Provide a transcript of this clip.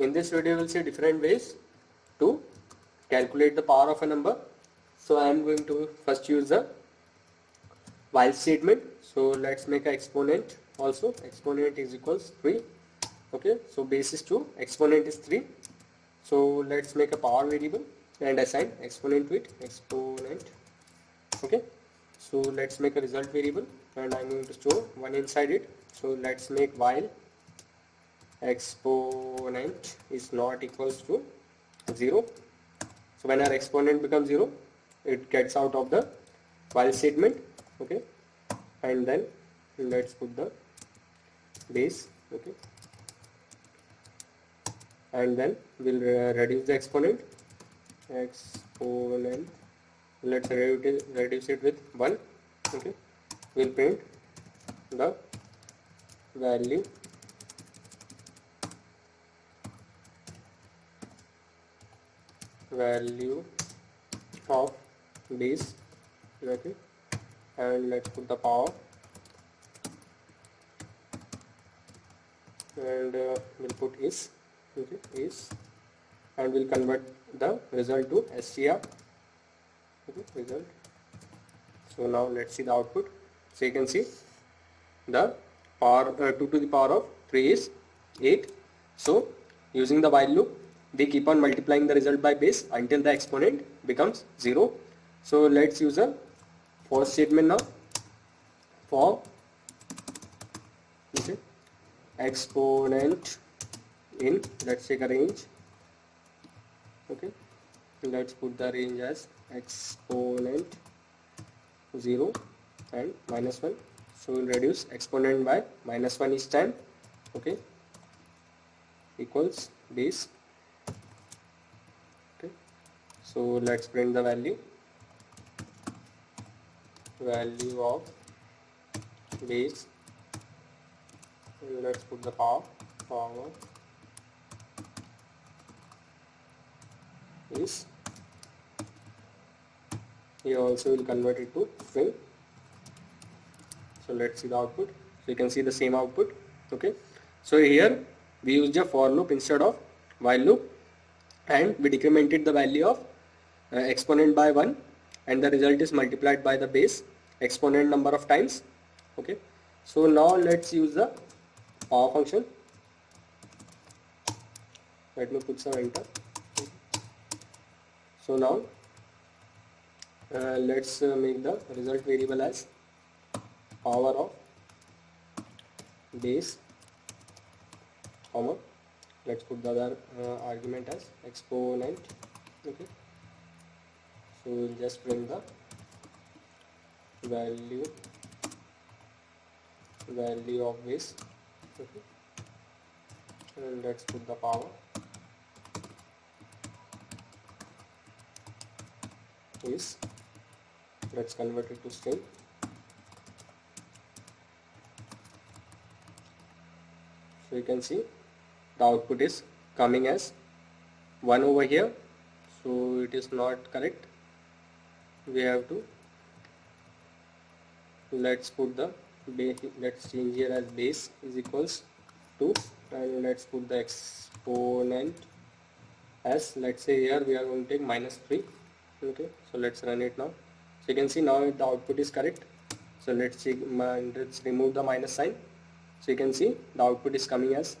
In this video, we'll see different ways to calculate the power of a number. So I am going to first use the while statement. So let's make an exponent also. Exponent is equals 3. Okay, so base is 2, exponent is 3. So let's make a power variable and assign exponent to it. Exponent. Okay, so let's make a result variable and I'm going to store 1 inside it. So let's make while exponent is not equals to 0. So when our exponent becomes 0, it gets out of the while statement. Okay, and then let's put the base. Okay, and then we'll reduce the exponent. Let's reduce it with 1. Okay, we'll print the value of base. Okay, and let's put the power and we'll put is. Okay, is, and we'll convert the result to str. Okay, result. So now let's see the output. So you can see the power 2 to the power of 3 is 8. So using the while loop, they keep on multiplying the result by base until the exponent becomes 0. So let's use a for statement now. For okay, exponent in, let's take a range. Okay, let's put the range as exponent 0 and -1. So we'll reduce exponent by -1 each time. Okay, equals base. Okay, so let's print the value of base and let's put the power is. Here also will convert it to string. So let's see the output. So you can see the same output. Okay, so here we used a for loop instead of while loop, and we decremented the value of exponent by 1, and the result is multiplied by the base exponent number of times. Okay, so now let's use the power function. Let me put some enter. So now let's make the result variable as power of base, comma, let's put the other argument as exponent. Okay, so we'll just print the value of base. Okay, and let's put the power is. Let's convert it to string. So you can see the output is coming as 1 over here. So it is not correct. We have to, let's put the base, let's change here as base is equals to, and let's put the exponent as, let's say here we are going to take -3. Okay, so let's run it now. So you can see now the output is correct. So let's remove the minus sign. So you can see the output is coming as